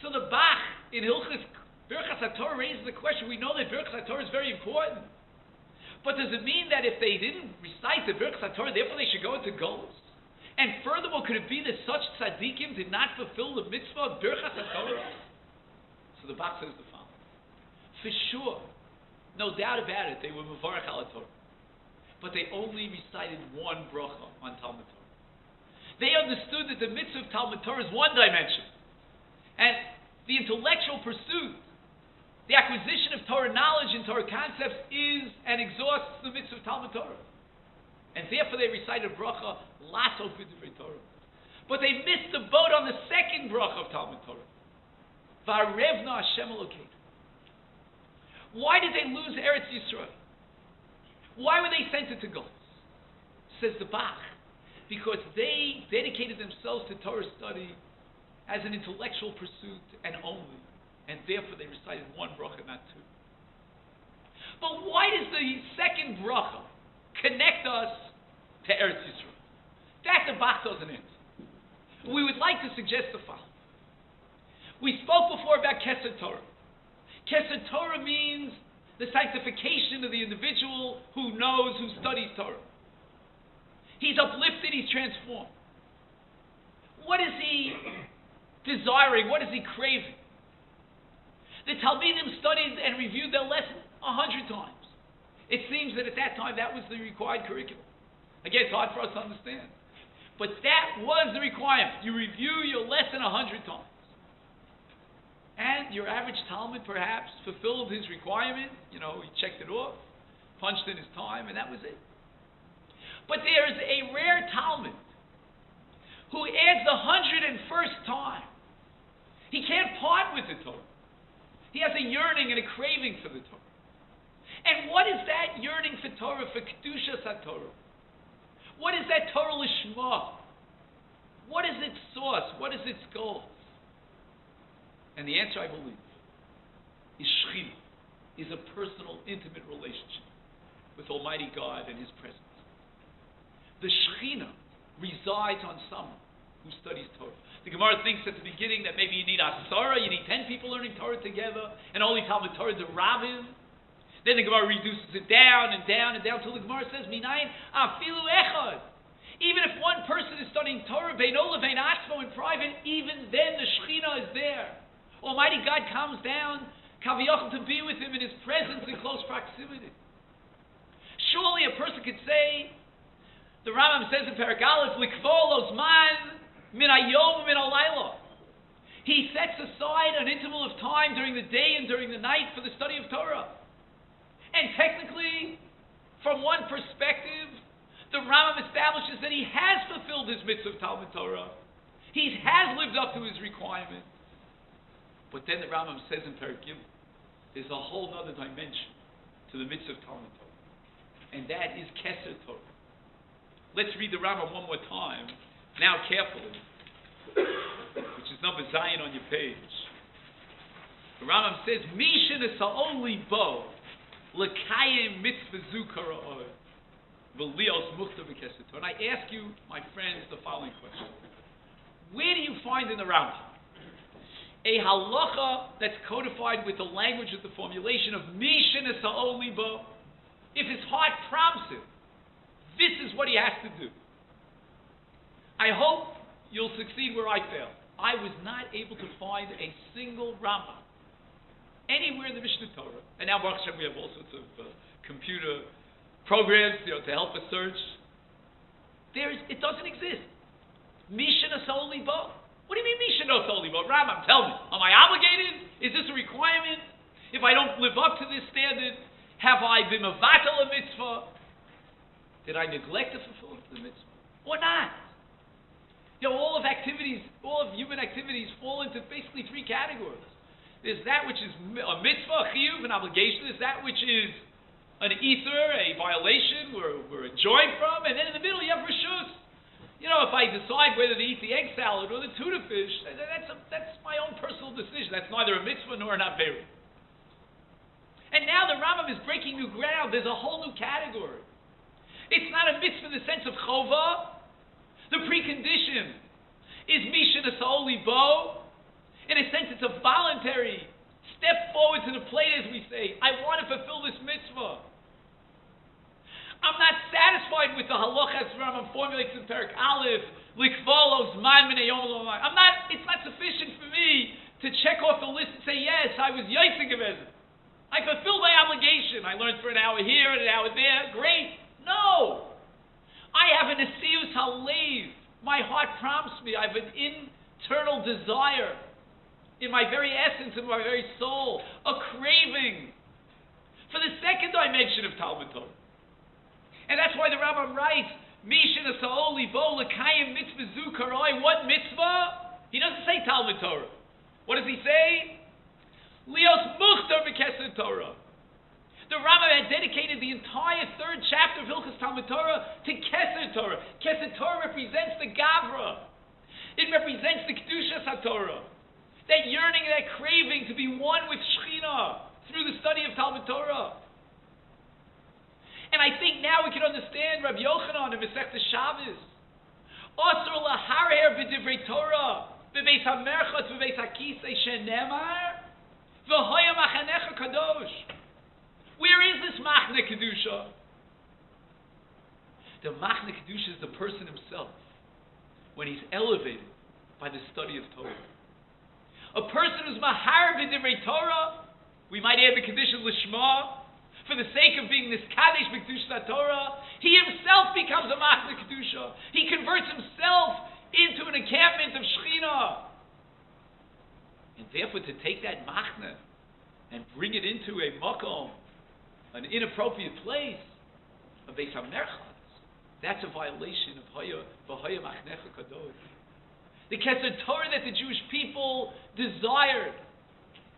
So the Bach in Hilchas Birchas HaTorah raises the question. We know that Birchas HaTorah is very important. But does it mean that if they didn't recite the Birchas HaTorah, therefore they should go into goals? And furthermore, could it be that such tzaddikim did not fulfill the mitzvah of Birchas HaTorah? So the Bach says the following. For sure, no doubt about it, they were Mevarach al Torah. But they only recited one bracha on Talmud Torah. They understood that the mitzvah of Talmud Torah is one dimension. And the intellectual pursuit, the acquisition of Torah knowledge and Torah concepts is and exhausts the mitzvah of Talmud Torah. And therefore they recited bracha, Lasot v'divrei Torah. But they missed the boat on the second bracha of Talmud Torah. V'arevna Hashem Elokeinu. Why did they lose Eretz Yisrael? Why were they sent into Golos? Says the Bach. Because they dedicated themselves to Torah study as an intellectual pursuit and only. And therefore they recited one bracha, not two. But why does the second bracha connect us to Eretz Yisrael? That the Bach doesn't answer. We would like to suggest the following. We spoke before about Keser Torah. Keser Torah means the sanctification of the individual who knows, who studies Torah. He's uplifted, he's transformed. What is he desiring? What is he craving? The Talmidim studied and reviewed their lesson 100 times. It seems that at that time that was the required curriculum. Again, it's hard for us to understand. But that was the requirement. You review your lesson 100 times. And your average Talmud perhaps fulfilled his requirement. You know, he checked it off, punched in his time, and that was it. But there is a rare Talmud who adds the 101st time. He can't part with the Torah. He has a yearning and a craving for the Torah. And what is that yearning for Torah, for Kedushas HaTorah? What is that Torah Lishma? What is its source? What is its goal? And the answer, I believe, is Shechina, is a personal, intimate relationship with Almighty God and His presence. The Shechina resides on someone who studies Torah. The Gemara thinks at the beginning that maybe you need Asara, you need 10 people learning Torah together, and only Talmud Torah the Rabbim. Then the Gemara reduces it down and down and down until the Gemara says, Minayin afilu echad. Even if one person is studying Torah, beino levein atzmo in private, even then the Shechina is there. Almighty God comes down, kaviyachal, to be with him in His presence in close proximity. Surely a person could say, the Rambam says in Perek Aleph, likvol ozman min hayom min halayla. He sets aside an interval of time during the day and during the night for the study of Torah. And technically, from one perspective, the Rambam establishes that he has fulfilled his mitzvah of Talmud Torah. He has lived up to his requirement. But then the Rambam says in Perek Gimel, there's a whole other dimension to the mitzvah of Talmud Torah. And that is Keser Torah. Let's read the Rambam one more time, now carefully, which is number Zion on your page. The Rambam says, Misha nesa'oli bo l'kayim mitzvah zu kara'or v'lios muchta b'keser Torah. And I ask you, my friends, the following question. Where do you find in the Rambam a halacha that's codified with the language of the formulation of Misha nesa'oli bo? If his heart prompts him, this is what he has to do. I hope you'll succeed where I failed. I was not able to find a single Rambam anywhere in the Mishnah Torah. And now, Baruch Hashem, we have all sorts of computer programs, to help us search. It doesn't exist. Mishnah Soli Bo. What do you mean Mishnah Soli Bo? Rambam, tell me. Am I obligated? Is this a requirement? If I don't live up to this standard, have I been mevatel a mitzvah? Did I neglect to fulfill the mitzvah? Or not? All of human activities fall into basically three categories. There's that which is a mitzvah, a chiyuv, an obligation. There's that which is an ether, a violation we're enjoying from. And then in the middle you have reshus. If I decide whether to eat the egg salad or the tuna fish, that's my own personal decision. That's neither a mitzvah nor an avera. And now the Rambam is breaking new ground. There's a whole new category. It's not a mitzvah in the sense of chova. The precondition is misha nesa'oli bo. In a sense, it's a voluntary step forward to the plate, as we say. I want to fulfill this mitzvah. I'm not satisfied with the halacha as Rambam formulates in Perek Aleph, likvolo zman min hayom lo. It's not sufficient for me to check off the list and say, yes, I was yaitzik gevezen. I fulfilled my obligation. I learned for an hour here and an hour there. Great. No. I have an asiyus halev. My heart prompts me. I have an internal desire in my very essence, in my very soul, a craving for the second dimension of Talmud Torah. And that's why the Rambam writes, Misha nesa'oli bo l'kayim mitzvah zu karoi. What mitzvah? He doesn't say Talmud Torah. What does he say? Lios muchtar b'keser Torah. The Rambam had dedicated the entire third chapter of Hilchos Talmud Torah to Keser Torah. Keser Torah represents the Gavra. It represents the Kedushas HaTorah. That yearning, that craving to be one with Shechina through the study of Talmud Torah. And I think now we can understand Rabbi Yochanan in Masechtas Shabbos. Asur laharher b'divrei Torah b'beis hamerchot b'beis hakisei shenemar v'hoya machanecha kadosh. Where is this Machne Kedusha? The Machne Kedusha is the person himself when he's elevated by the study of Torah. A person who's Mahar b'divrei Torah, we might add the condition Lishma, for the sake of being this Kadesh b'Kedusha Torah, he himself becomes a Machne Kedusha. He converts himself into an encampment of Shechina. And therefore to take that Machne and bring it into a Makom, an inappropriate place, a Beis HaMerchot, that's a violation of V'hoya Machnecha Kadosh. The Keser Torah that the Jewish people desired,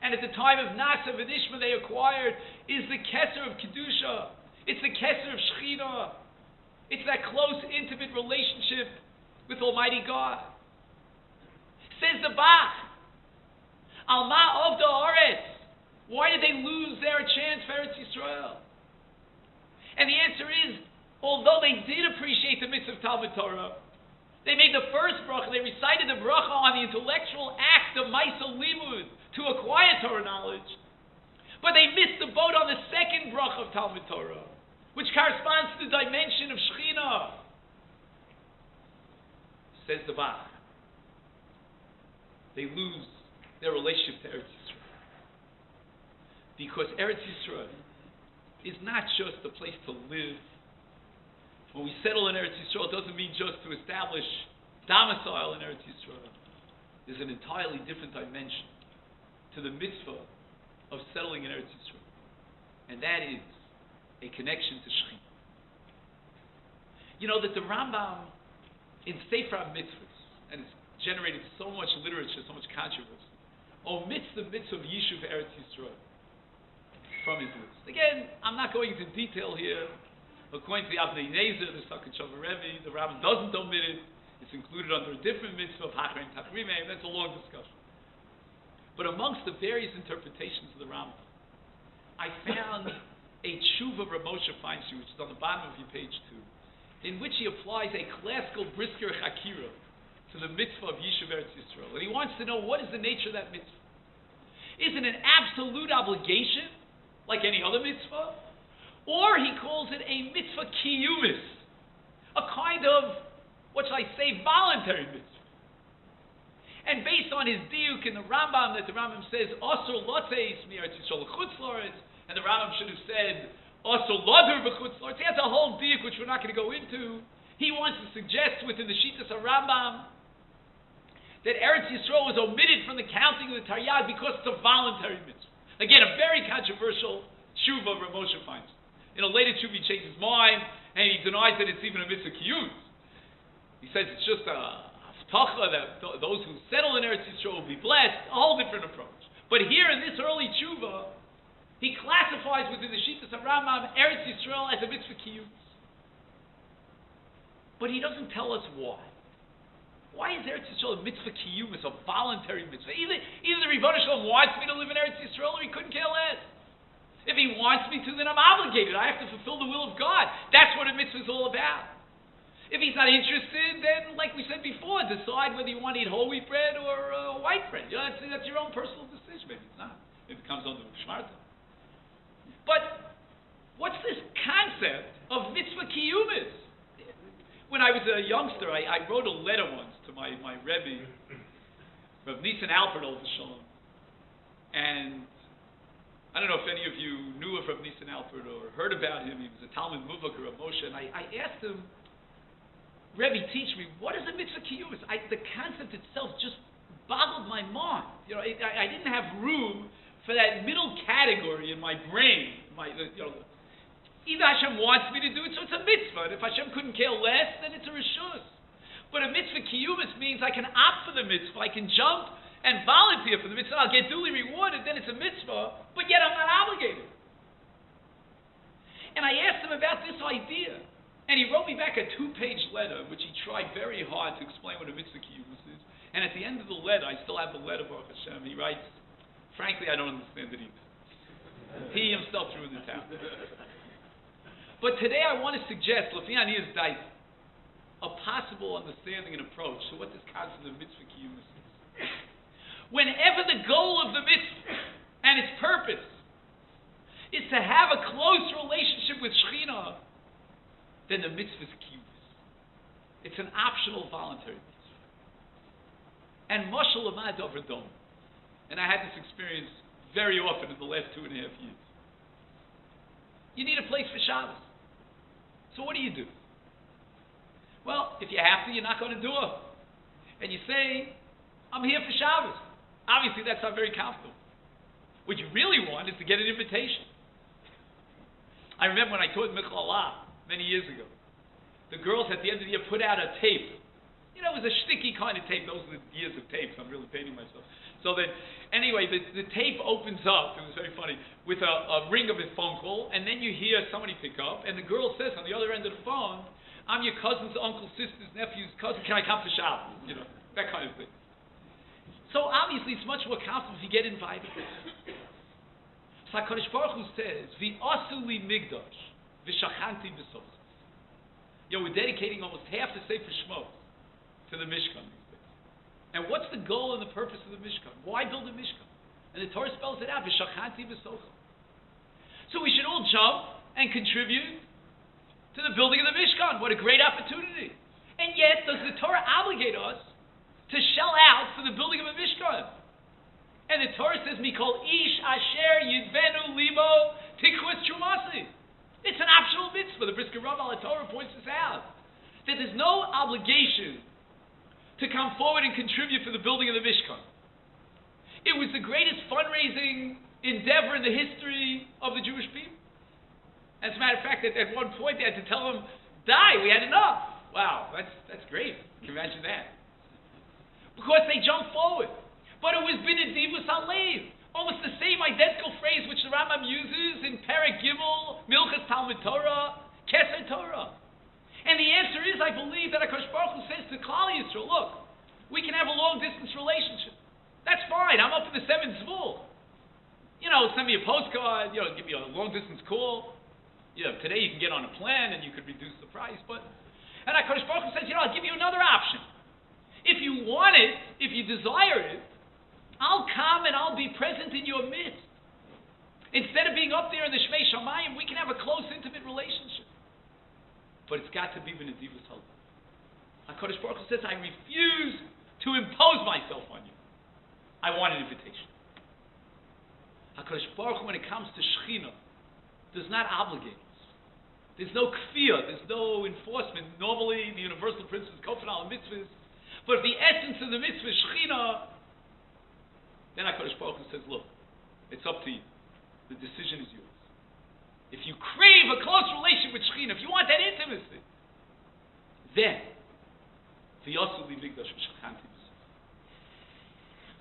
and at the time of Nasa v'Nishma they acquired, is the Keser of Kedusha. It's the Keser of Shechina. It's that close, intimate relationship with Almighty God. Says the Bach, Al ma of the Eretz. Why did they lose their chance for Eretz Yisrael? And the answer is, although they did appreciate the mitzvah of Talmud Torah, they made the first bracha, they recited the bracha on the intellectual act of Maisa Limud to acquire Torah knowledge, but they missed the boat on the second bracha of Talmud Torah, which corresponds to the dimension of Shechina. Says the Bach, they lose their relationship to Eretz Yisrael. Because Eretz Yisrael is not just a place to live. When we settle in Eretz Yisrael, it doesn't mean just to establish domicile in Eretz Yisrael. there's an entirely different dimension to the mitzvah of settling in Eretz Yisrael. And that is a connection to Shechina. You know that the Rambam in Sefer HaMitzvahs, and it's generated so much literature, so much controversy, omits the mitzvah of Yeshiva Eretz Yisrael from his list. Again, I'm not going into detail here. According to the Avnei Nezer, the Sakut Shavu Rebbe, the Rambam doesn't omit it. It's included under a different mitzvah of Hachrim Tachrimei. That's a long discussion. But amongst the various interpretations of the Rambam, I found a tshuva Rav Moshe Feinstein, which is on the bottom of your page 2, in which he applies a classical brisker chakira to the mitzvah of Yeshiva Eretz Yisrael. And he wants to know, what is the nature of that mitzvah? Is it an absolute obligation, like any other mitzvah? Or he calls it a mitzvah kiyumis, a kind of, what shall I say, voluntary mitzvah. And based on his diuk in the Rambam, that the Rambam says, Asur loteis mi Eretz Yisrael l'chutz la'aretz, and the Rambam should have said, Asur loder b'chutz la'aretz. He has a whole diuk which we're not going to go into. He wants to suggest within the Shitas HaRambam that Eretz Yisrael was omitted from the counting of the Taryag because it's a voluntary mitzvah. Again, a very controversial tshuva of Rav Moshe Feinstein. In a later tshuva, he changed his mind, and he denies that it's even a mitzvah kiyuz. He says it's just a haftacha that those who settle in Eretz Yisrael will be blessed. A whole different approach. But here in this early tshuva, he classifies within the Shitas HaRambam Eretz Yisrael as a mitzvah kiyuz. But he doesn't tell us why. Why is Eretz Yisrael a mitzvah kiyumis, a voluntary mitzvah? Either the Ribono Shel Olam wants me to live in Eretz Yisrael, or he couldn't care less. If he wants me to, then I'm obligated. I have to fulfill the will of God. That's what a mitzvah is all about. If he's not interested, then, like we said before, decide whether you want to eat whole wheat bread or white bread. You know, that's your own personal decision. Maybe it's not. If it comes under Shmarta. But what's this concept of mitzvah kiyumis? When I was a youngster, I wrote a letter once to my Rebbe, Rav Nissen Alpert, Shalom. And I don't know if any of you knew of Rav Nissen Alpert or heard about him. He was a Talmud Muvak of Rav Moshe. And I asked him, Rebbe, teach me, what is a mitzvah kiyumis? The concept itself just boggled my mind. You know, I didn't have room for that middle category in my brain. Either Hashem wants me to do it, so it's a mitzvah. And if Hashem couldn't care less, then it's a reshus. But a mitzvah kiyumis means I can opt for the mitzvah. I can jump and volunteer for the mitzvah. I'll get duly rewarded, then it's a mitzvah, but yet I'm not obligated. And I asked him about this idea. And he wrote me back a 2-page letter, which he tried very hard to explain what a mitzvah kiyumis is. And at the end of the letter, I still have the letter, Baruch Hashem, he writes, frankly, I don't understand it either. He himself threw in the towel. But today I want to suggest, Lefi Aniyah's Daita, a possible understanding and approach to what this concept of mitzvah kiyumis is. Whenever the goal of the mitzvah and its purpose is to have a close relationship with Shechina, then the mitzvah is kiyumis. It's an optional, voluntary mitzvah. And mashal amad over dom. And I had this experience very often in the last 2.5 years. You need a place for Shabbos. So what do? Well, if you have to, you're not going to do it. And you say, I'm here for Shabbos. Obviously, that's not very comfortable. What you really want is to get an invitation. I remember when I taught Michal many years ago. The girls at the end of the year put out a tape. You know, it was a shticky kind of tape. Those are the years of tapes. I'm really painting myself. So that, anyway, the tape opens up. It was very funny. With a ring of a phone call. And then you hear somebody pick up. And the girl says on the other end of the phone, I'm your cousin's uncle, sister's nephew's cousin. Can I come for Shabbos? You know, that kind of thing. So obviously it's much more comfortable if you get invited. So HaKadosh Baruch Hu says, V'asu li migdash, v'shachanti b'sochos. You know, we're dedicating almost half the Sefer Shmos to the Mishkan these days. And what's the goal and the purpose of the Mishkan? Why build a Mishkan? And the Torah spells it out, v'shachanti b'sochos. So we should all jump and contribute to the building of the Mishkan. What a great opportunity. And yet, does the Torah obligate us to shell out for the building of a Mishkan? And the Torah says, Mikol ish asher yidvenu libo tikkun trumasi. It's an optional mitzvah. The Brisker Rav al Torah points this out. That there's no obligation to to come forward and contribute for the building of the Mishkan. It was the greatest fundraising endeavor in the history of the Jewish people. As a matter of fact, at one point they had to tell them, die, we had enough. Wow, that's great. Can you imagine that? Because they jumped forward. But it was B'nedivus Halev. Almost the same identical phrase which the Rambam uses in Perek Gimel, Milchas Talmud Torah, Keser Torah. And the answer is, I believe that HaKadosh Baruch Hu says to Klal Yisrael, look, we can have a long-distance relationship. That's fine. I'm up in the 7th Zvul. Send me a postcard, give me a long-distance call. Today you can get on a plan and you could reduce the price. And HaKadosh Baruch Hu says, I'll give you another option. If you want it, if you desire it, I'll come and I'll be present in your midst. Instead of being up there in the Shmei Shamayim, we can have a close, intimate relationship. But it's got to be B'nedivus Halev. HaKadosh Baruch Hu says, I refuse to impose myself on you. I want an invitation. HaKadosh Baruch Hu, when it comes to Shechina, does not obligate us. There's no kfiyah, there's no enforcement. Normally, the universal principle is kofan al mitzvahs. But if the essence of the mitzvah is Shechina, then HaKadosh Baruch Hu says, look, it's up to you. The decision is yours. If you crave a close relationship with Shechina, if you want that intimacy, then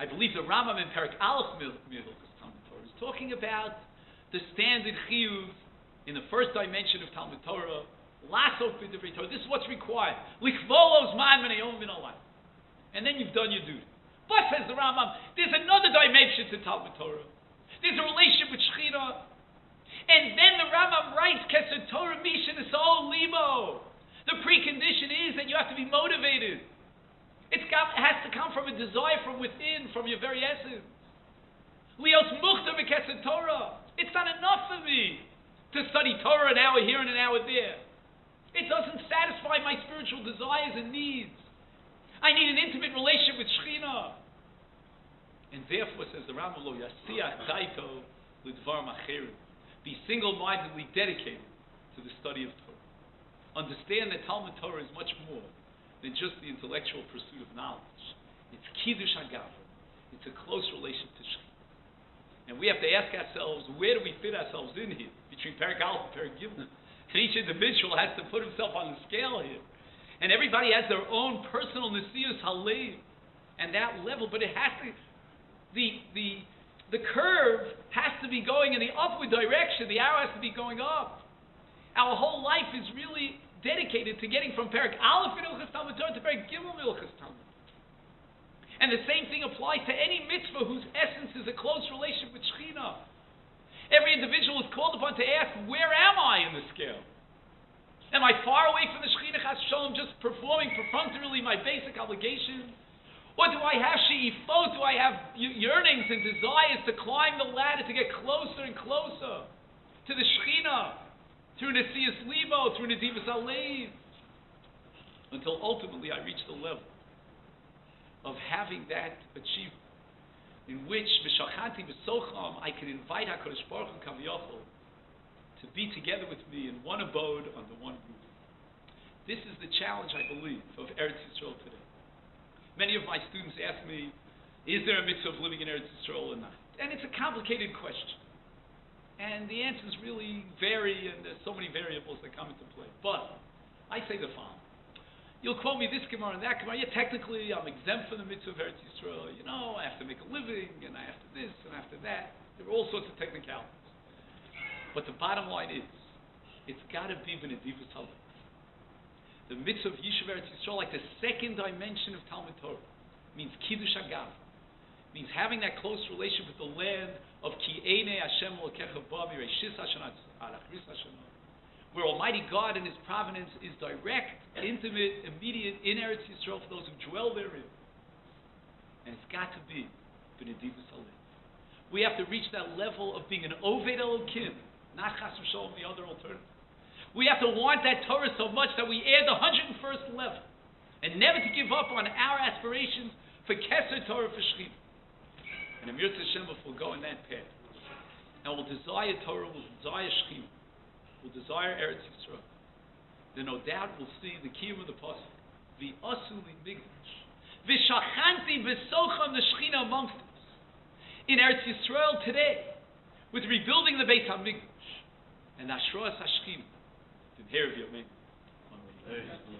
I believe the Rambam in Perek Aleph Milchas Talmud Torah is talking about the standard chiyuv in the first dimension of Talmud Torah. Lasok b'divrei Torah. This is what's required. Lichvolos man v'neyom v'nolai. And then you've done your duty. But says the Rambam, there's another dimension to Talmud Torah. There's a relationship with Shechina. And then the Rambam writes, Keser Torah Misha Nisol Limo. The precondition is that you have to be motivated. It has to come from a desire from within, from your very essence. Lios Muchta v'Keser Torah. It's not enough for me to study Torah an hour here and an hour there. It doesn't satisfy my spiritual desires and needs. I need an intimate relationship with Shechina. And therefore, says the Rambam, Lo Yasiyah Daito L'Dvar Macherim. Be single-mindedly dedicated to the study of Torah. Understand that Talmud Torah is much more than just the intellectual pursuit of knowledge. It's Kiddush HaGavra. It's a close relation to Shechina. And we have to ask ourselves, where do we fit ourselves in here? Between Perek Aleph and Perek Gimel. And each individual has to put himself on the scale here. And everybody has their own personal Nesiyus Halev and that level, but it has to, the curve has to be going in the upward direction. The arrow has to be going up. Our whole life is really dedicated to getting from Perek Aleph Milchas Talmud Torah to Perek Gimel Milchas Talmud. And the same thing applies to any mitzvah whose essence is a close relationship with Shechina. Every individual is called upon to ask, where am I in the scale? Am I far away from the Shechina Chas Shalom, just performing perfunctorily my basic obligations? Or do I have she'ifot, do I have yearnings and desires to climb the ladder, to get closer and closer to the Shechina, through Nesiyas Limo, through Nedivus Halev, until ultimately I reach the level of having that achievement, in which V'shachanti v'socham, I can invite HaKadosh Baruch Hu Kaviyachol to be together with me in one abode under one roof. This is the challenge, I believe, of Eretz Yisrael today. Many of my students ask me, is there a mitzvah of living in Eretz Yisrael or not? And it's a complicated question. And the answers really vary, and there's so many variables that come into play. But I say the following. You'll quote me this Gemara and that Gemara. Yeah, technically I'm exempt from the mitzvah of Eretz Yisrael. I have to make a living, and I have to this, and after that. There are all sorts of technicalities. But the bottom line is, it's got to be B'nedivus Halev. The mitzvah of Yeshiva Eretz Yisrael, like the second dimension of Talmud Torah, means Kiddush HaGavra. Means having that close relationship with the land of Ki Einei Hashem Elokecha Ba Mireshis Hashanah Ad Achris Hashanah, where Almighty God in His providence is direct, intimate, immediate in Eretz Yisrael for those who dwell therein. And it's got to be B'nedivus Halev. We have to reach that level of being an Oved Elokim, not Chas v'Shalom, the other alternative. We have to want that Torah so much that we add the 101st level, and never to give up on our aspirations for Keser Torah for Shechina. And Amir Hashem will go in that path. And we'll desire Torah, we'll desire Shechina, we'll desire Eretz Yisrael. Then no doubt we'll see the kiyum of the pasuk, V'asu li Midrash, V'shachanti v'socham the Shechina amongst us. In Eretz Yisrael today, with rebuilding the Beis HaMikdash, and Ashras HaShechina, the hair of Yomim.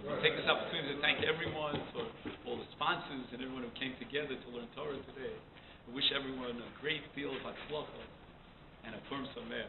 I'll take this opportunity to thank everyone for all the sponsors and everyone who came together to learn Torah today. I wish everyone a great deal of Hatzlacha and a Purim Sameach.